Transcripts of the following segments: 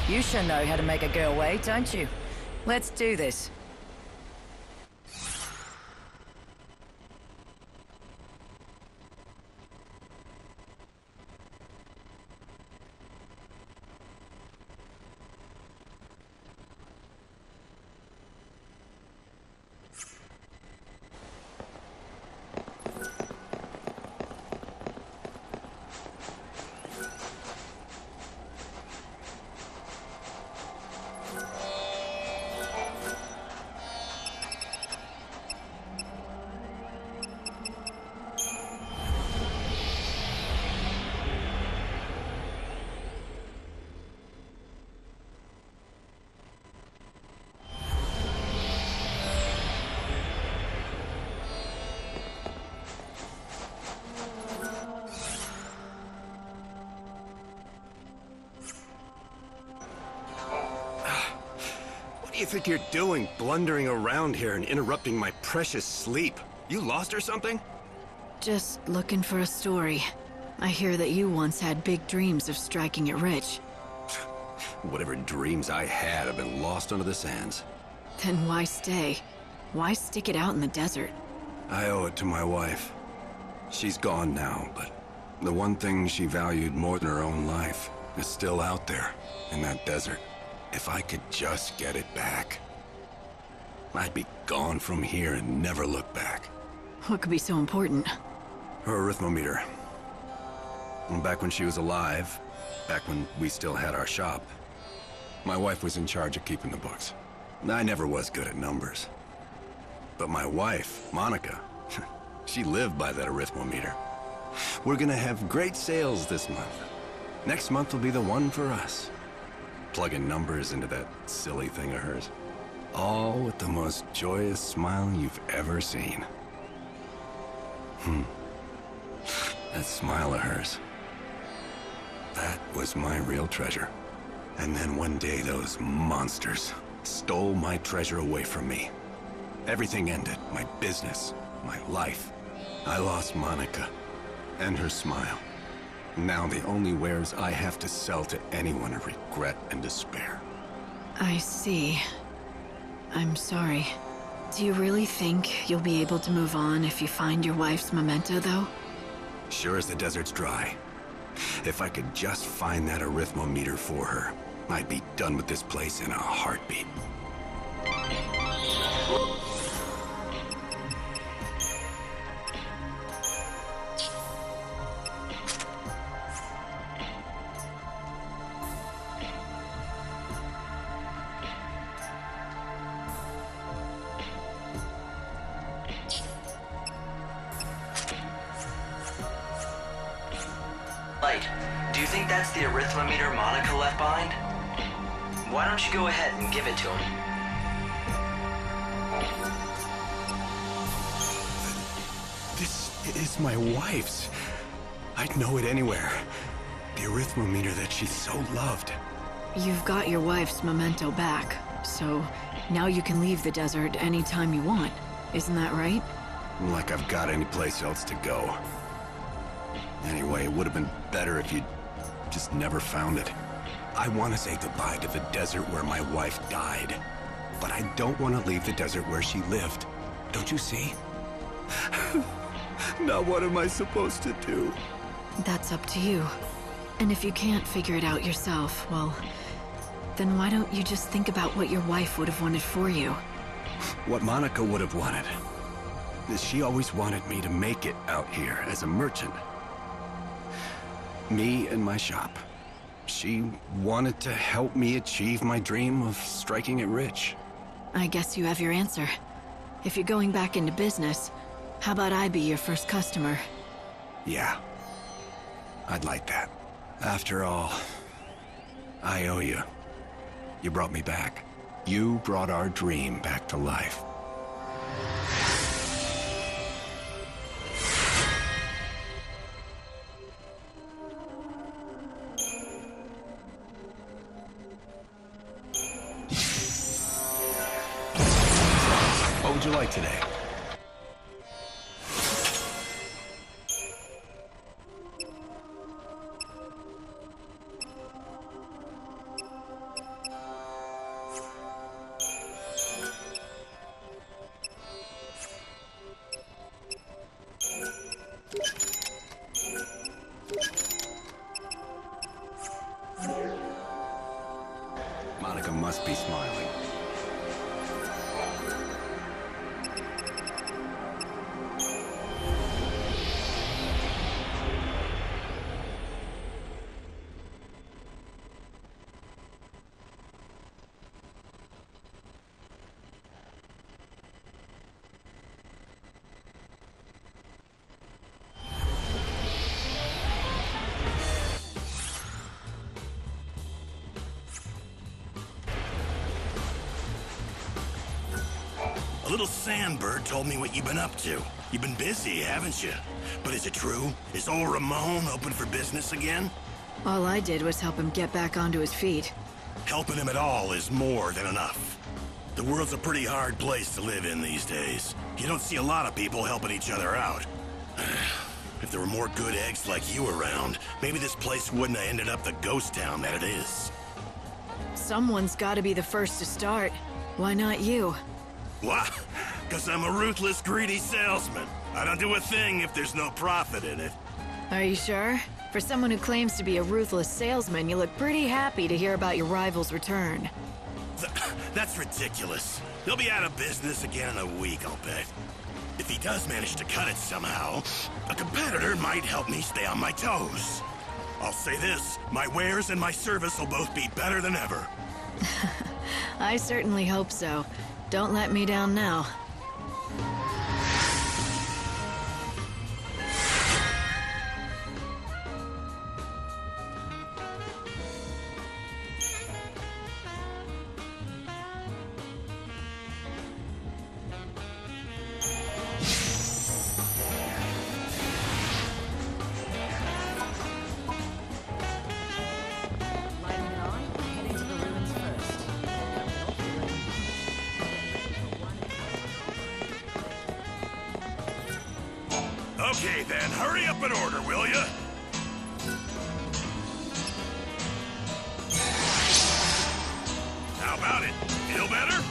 You sure know how to make a girl wait, don't you? Let's do this. What do you think you're doing, blundering around here and interrupting my precious sleep? You lost or something? Just looking for a story. I hear that you once had big dreams of striking it rich. Whatever dreams I had have been lost under the sands. Then why stay? Why stick it out in the desert? I owe it to my wife. She's gone now, but the one thing she valued more than her own life is still out there, in that desert. If I could just get it back, I'd be gone from here and never look back. What could be so important? Her arithmometer. Back when she was alive, back when we still had our shop, my wife was in charge of keeping the books. I never was good at numbers. But my wife, Monica, she lived by that arithmometer. We're gonna have great sales this month. Next month will be the one for us. Plugging numbers into that silly thing of hers. All with the most joyous smile you've ever seen. That smile of hers. That was my real treasure. And then one day those monsters stole my treasure away from me. Everything ended. My business, my life. I lost Monica and her smile. Now the only wares I have to sell to anyone are regret and despair. I see. I'm sorry. Do you really think you'll be able to move on if you find your wife's memento, though? Sure as the desert's dry. If I could just find that arithmometer for her, I'd be done with this place in a heartbeat. Do you think that's the arithmometer Monica left behind? Why don't you go ahead and give it to him? This is my wife's. I'd know it anywhere. The arithmometer that she so loved. You've got your wife's memento back, so now you can leave the desert anytime you want. Isn't that right? Like I've got any place else to go. Anyway, it would have been better if you'd just never found it. I want to say goodbye to the desert where my wife died. But I don't want to leave the desert where she lived. Don't you see? Now what am I supposed to do? That's up to you. And if you can't figure it out yourself, well, then why don't you just think about what your wife would have wanted for you? What Monica would have wanted is she always wanted me to make it out here as a merchant. Me and my shop. She wanted to help me achieve my dream of striking it rich. I guess you have your answer. If you're going back into business, how about I be your first customer? Yeah. I'd like that. After all, I owe you. You brought me back. You brought our dream back to life. What would you like today? must be smiling. A little sandbird told me what you've been up to. You've been busy, haven't you? But is it true? Is old Ramon open for business again? All I did was help him get back onto his feet. Helping him at all is more than enough. The world's a pretty hard place to live in these days. You don't see a lot of people helping each other out. If there were more good eggs like you around, maybe this place wouldn't have ended up the ghost town that it is. Someone's gotta be the first to start. Why not you? Why? Because I'm a ruthless, greedy salesman. I don't do a thing if there's no profit in it. Are you sure? For someone who claims to be a ruthless salesman, you look pretty happy to hear about your rival's return. That's ridiculous. He'll be out of business again in a week, I'll bet. If he does manage to cut it somehow, a competitor might help me stay on my toes. I'll say this, my wares and my service will both be better than ever. I certainly hope so. Don't let me down now. Okay then, hurry up and order, will ya? How about it? Feel better?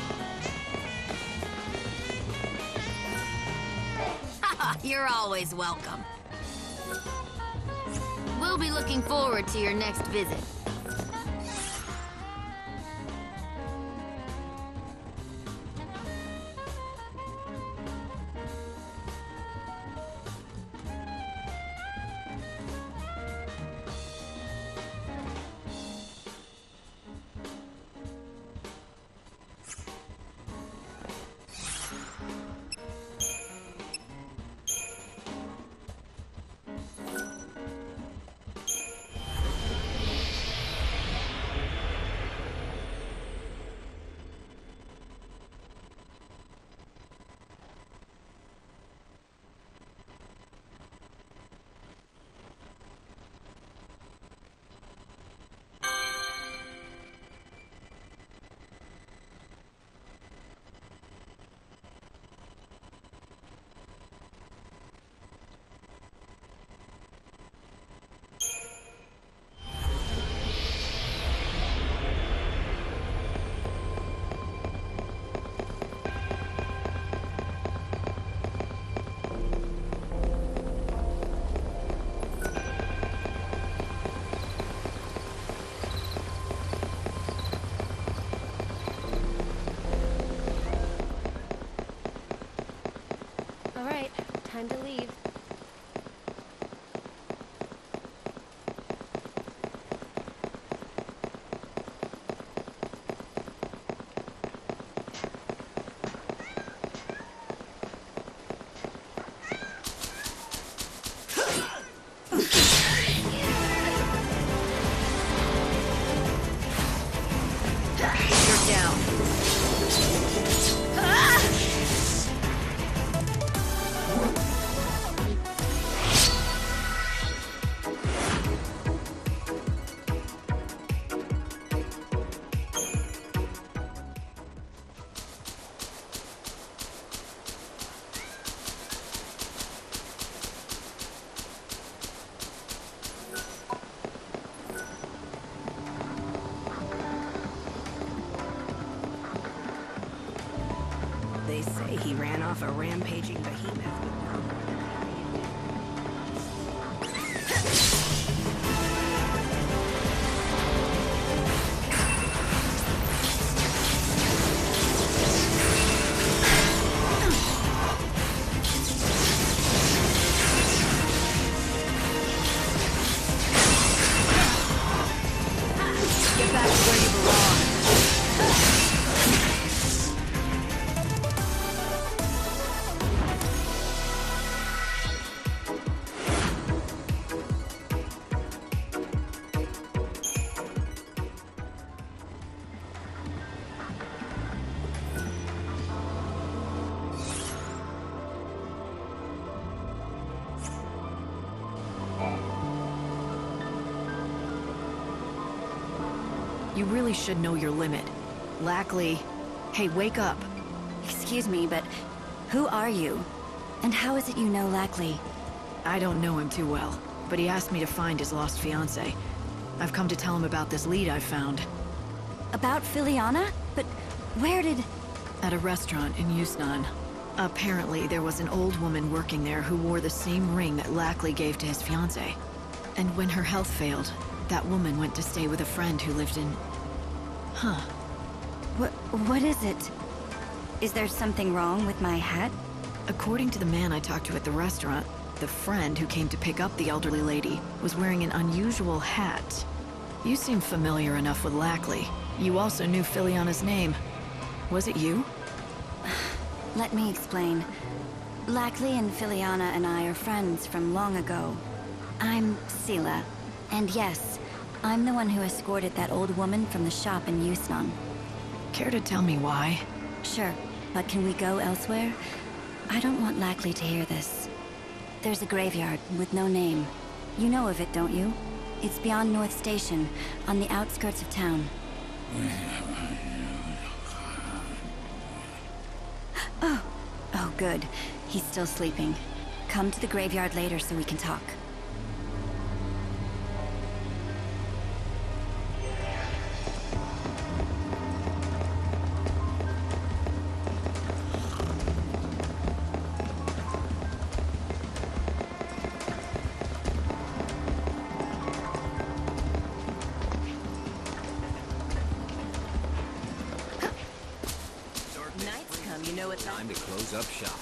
You're always welcome. We'll be looking forward to your next visit. Time to leave. You're down. They say he ran off a rampaging behemoth. You really should know your limit. Lackley, hey, wake up. Excuse me, but who are you? And how is it you know Lackley? I don't know him too well, but he asked me to find his lost fiancée. I've come to tell him about this lead I found. About Filiana? But where did... At a restaurant in Yusnan. Apparently, there was an old woman working there who wore the same ring that Lackley gave to his fiancée. And when her health failed, that woman went to stay with a friend who lived in... Huh. What is it? Is there something wrong with my hat? According to the man I talked to at the restaurant, the friend who came to pick up the elderly lady was wearing an unusual hat. You seem familiar enough with Lackley. You also knew Filiana's name. Was it you? Let me explain. Lackley and Filiana and I are friends from long ago. I'm Sela, and yes, I'm the one who escorted that old woman from the shop in Yusnan. Care to tell me why? Sure, but can we go elsewhere? I don't want Lackley to hear this. There's a graveyard with no name. You know of it, don't you? It's beyond North Station, on the outskirts of town. Oh, good. He's still sleeping. Come to the graveyard later so we can talk. Nights come, you know it's Time to close up shop.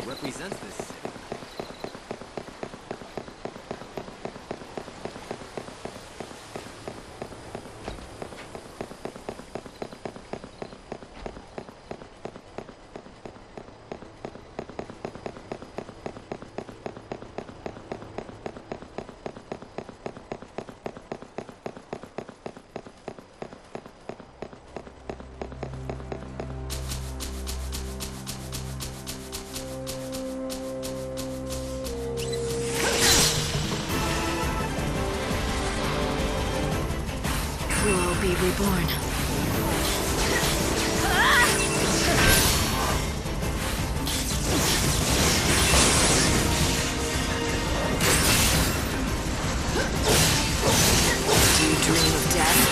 Represents this city. Be reborn. Do you dream of death?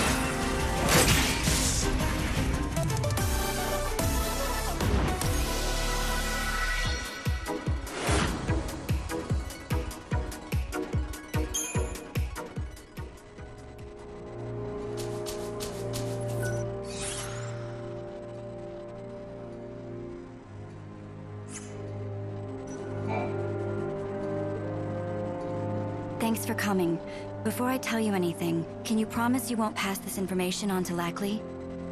Thanks for coming. Before I tell you anything, can you promise you won't pass this information on to Lackley?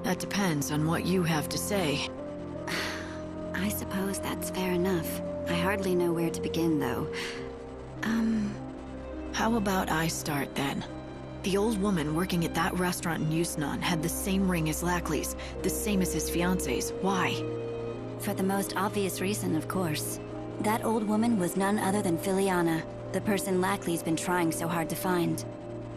That depends on what you have to say. I suppose that's fair enough. I hardly know where to begin, though. How about I start, then? The old woman working at that restaurant in Yusnan had the same ring as Lackley's, the same as his fiancée's. Why? For the most obvious reason, of course. That old woman was none other than Filiana, the person Lackley's been trying so hard to find.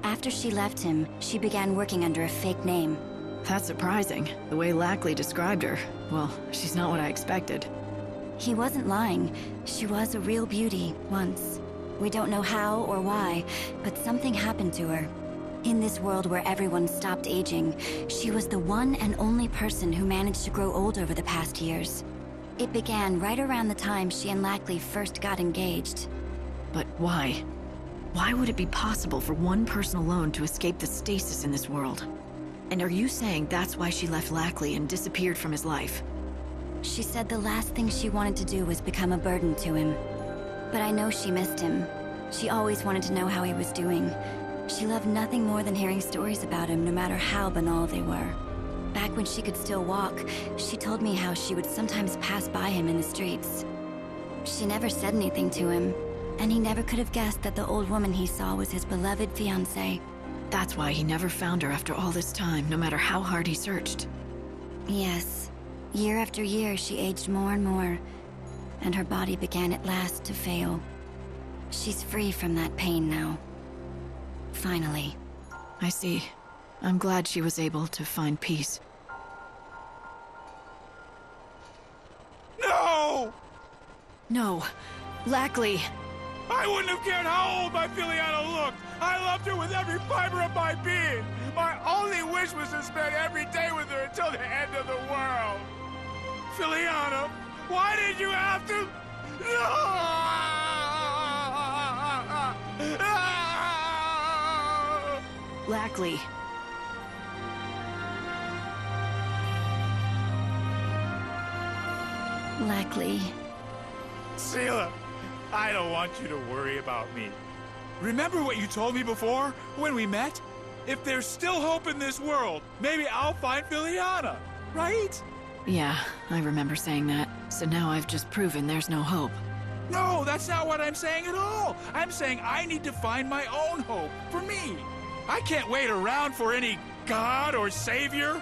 After she left him, she began working under a fake name. That's surprising. The way Lackley described her. Well, she's not what I expected. He wasn't lying. She was a real beauty, once. We don't know how or why, but something happened to her. In this world where everyone stopped aging, she was the one and only person who managed to grow old over the past years. It began right around the time she and Lackley first got engaged. But why? Why would it be possible for one person alone to escape the stasis in this world? And are you saying that's why she left Lackley and disappeared from his life? She said the last thing she wanted to do was become a burden to him. But I know she missed him. She always wanted to know how he was doing. She loved nothing more than hearing stories about him, no matter how banal they were. Back when she could still walk, she told me how she would sometimes pass by him in the streets. She never said anything to him, and he never could have guessed that the old woman he saw was his beloved fiancée. That's why he never found her after all this time, no matter how hard he searched. Yes. Year after year, she aged more and more, and her body began at last to fail. She's free from that pain now. Finally. I see. I'm glad she was able to find peace. No! No. Lackley! I wouldn't have cared how old my Filiana looked! I loved her with every fiber of my being! My only wish was to spend every day with her until the end of the world! Filiana, why did you have to... Lackley. Lackley. Seela, I don't want you to worry about me. Remember what you told me before, when we met? If there's still hope in this world, maybe I'll find Filiana, right? Yeah, I remember saying that. So now I've just proven there's no hope. No, that's not what I'm saying at all. I'm saying I need to find my own hope, for me. I can't wait around for any god or savior.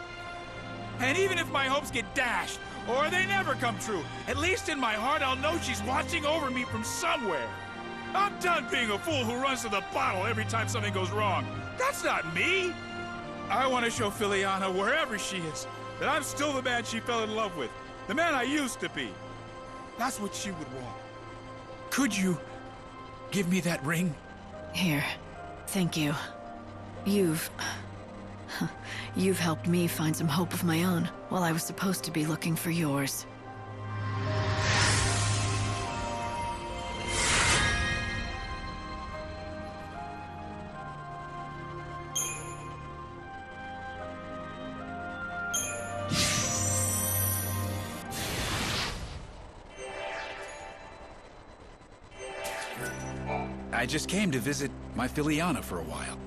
And even if my hopes get dashed, or they never come true, at least in my heart I'll know she's watching over me from somewhere. I'm done being a fool who runs to the bottle every time something goes wrong. That's not me. I want to show Filiana, wherever she is, that I'm still the man she fell in love with. The man I used to be. That's what she would want. Could you give me that ring? Here. Thank you. You've helped me find some hope of my own, while I was supposed to be looking for yours. I just came to visit my Filiana for a while.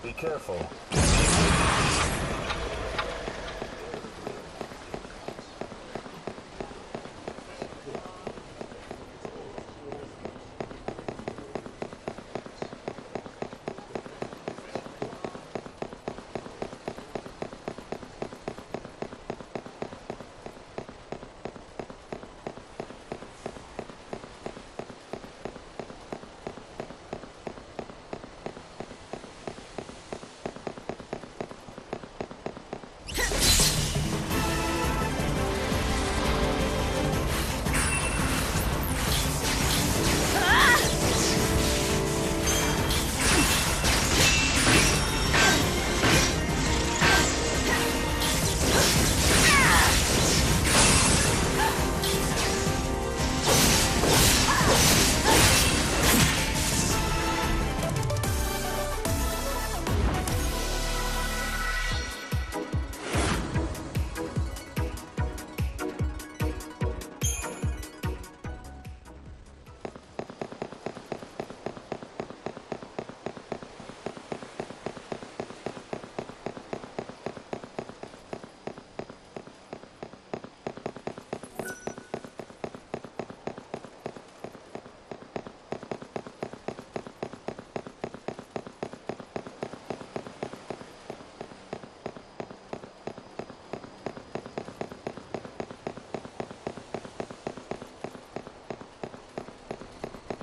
Be careful.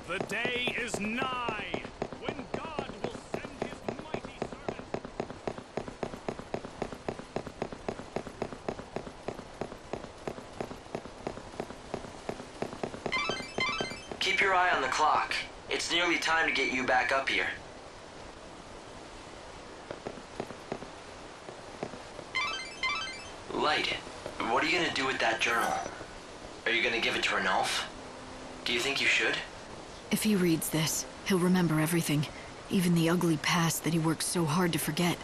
The day is nigh, when God will send his mighty servant. your eye on the clock. It's nearly time to get you back up here. Light, what are you gonna do with that journal? Are you gonna give it to Ranulph? Do you think you should? If he reads this, he'll remember everything, even the ugly past that he worked so hard to forget.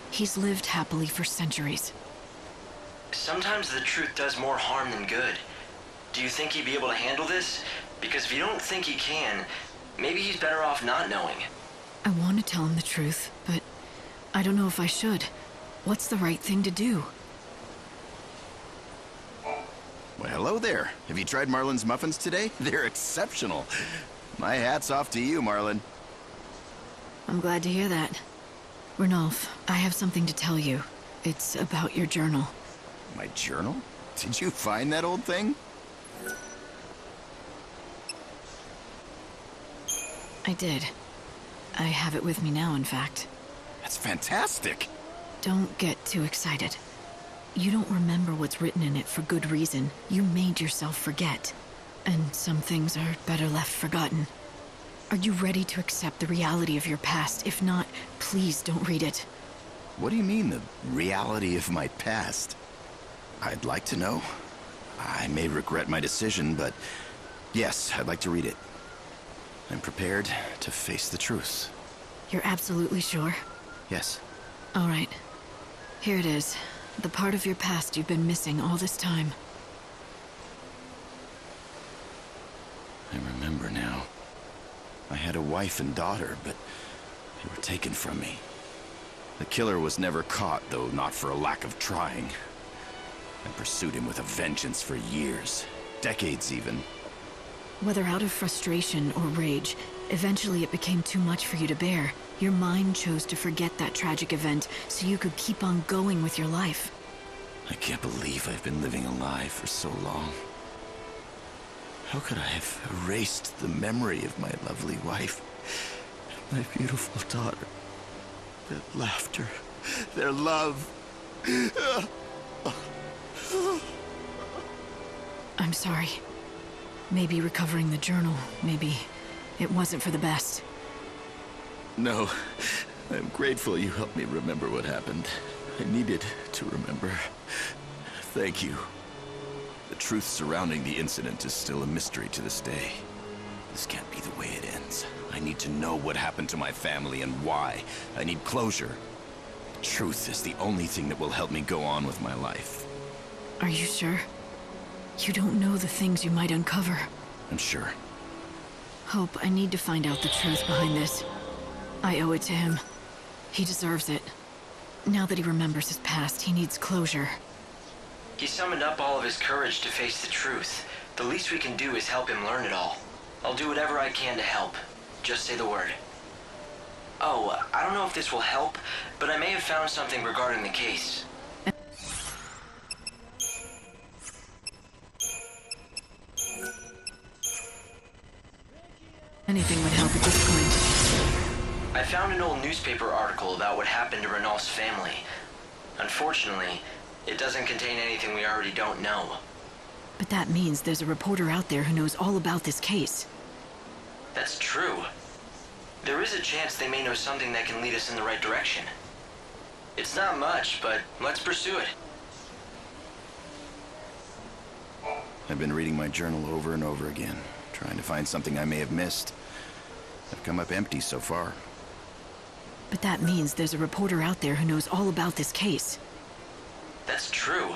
He's lived happily for centuries. Sometimes the truth does more harm than good. Do you think he'd be able to handle this? Because if you don't think he can, maybe he's better off not knowing. I want to tell him the truth, but I don't know if I should. What's the right thing to do? Well, hello there. Have you tried Marlin's muffins today? They're exceptional. My hat's off to you, Marlin. I'm glad to hear that. Ranulph, I have something to tell you. It's about your journal. My journal? Did you find that old thing? I did. I have it with me now, in fact. That's fantastic. Don't get too excited. You don't remember what's written in it for good reason. You made yourself forget. And some things are better left forgotten. Are you ready to accept the reality of your past? If not, please don't read it. What do you mean, the reality of my past? I'd like to know. I may regret my decision, but yes, I'd like to read it. I'm prepared to face the truth. You're absolutely sure? Yes. All right. Here it is. The part of your past you've been missing all this time. I remember now. I had a wife and daughter, but they were taken from me. The killer was never caught, though not for a lack of trying. I pursued him with a vengeance for years, decades even. Whether out of frustration or rage, eventually it became too much for you to bear. Your mind chose to forget that tragic event so you could keep on going with your life. I can't believe I've been living a lie for so long. How could I have erased the memory of my lovely wife, my beautiful daughter, their laughter, their love? I'm sorry. Maybe recovering the journal, maybe it wasn't for the best. No, I'm grateful you helped me remember what happened. I needed to remember. Thank you. The truth surrounding the incident is still a mystery to this day. This can't be the way it ends. I need to know what happened to my family and why. I need closure. Truth is the only thing that will help me go on with my life. Are you sure? You don't know the things you might uncover. I'm sure. Hope, I need to find out the truth behind this. I owe it to him. He deserves it. Now that he remembers his past, he needs closure. He summoned up all of his courage to face the truth. The least we can do is help him learn it all. I'll do whatever I can to help. Just say the word. Oh, I don't know if this will help, but I may have found something regarding the case. Anything would help at this point. I found an old newspaper article about what happened to Ranulph's family. Unfortunately, it doesn't contain anything we already don't know. But that means there's a reporter out there who knows all about this case. That's true. There is a chance they may know something that can lead us in the right direction. It's not much, but let's pursue it. I've been reading my journal over and over again, trying to find something I may have missed. I've come up empty so far. But that means there's a reporter out there who knows all about this case. That's true.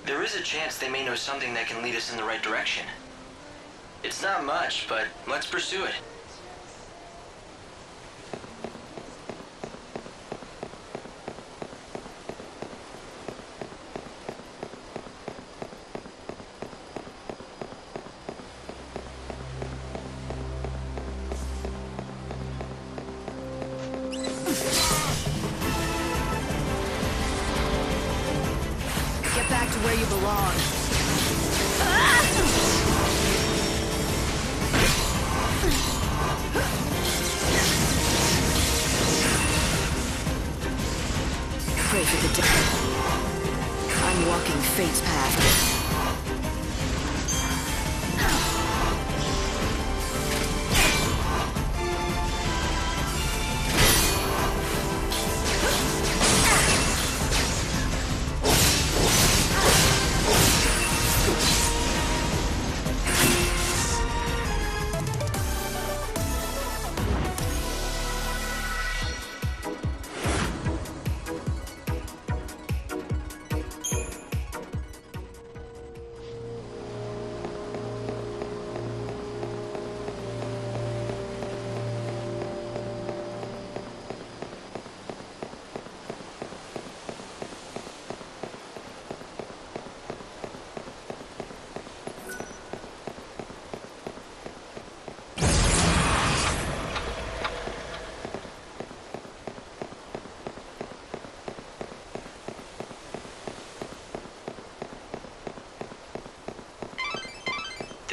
There is a chance they may know something that can lead us in the right direction. It's not much, but let's pursue it. Get back to where you belong. Pray for the dead. I'm walking fate's path.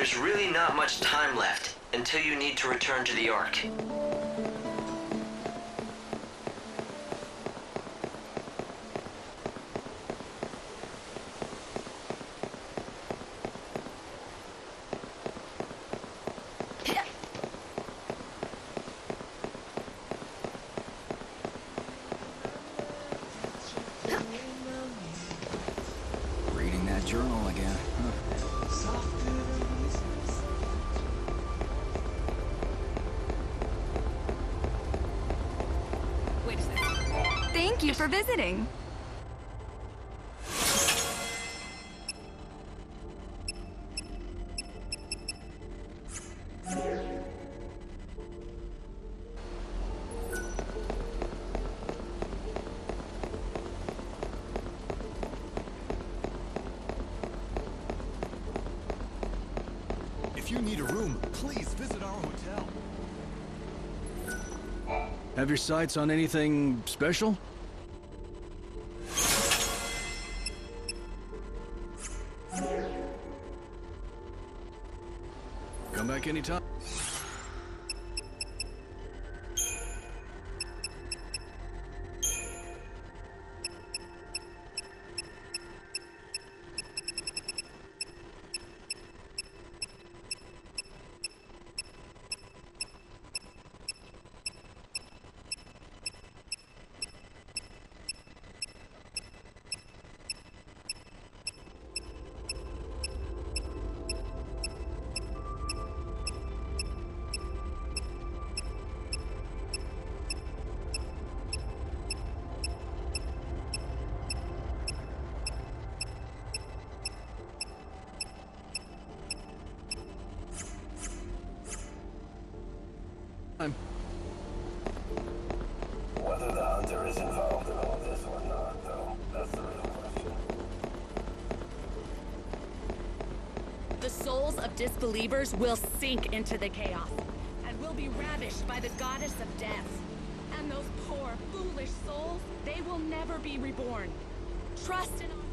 There's really not much time left until you need to return to the Ark. Reading that journal again. Wait a second. Thank you for visiting. If you need a room, please visit our hotel. Have your sights on anything special? Come back anytime. Whether the hunter is involved in all this or not, though, that's the real question. The souls of disbelievers will sink into the chaos, and will be ravished by the goddess of death. And those poor, foolish souls, they will never be reborn. Trust in our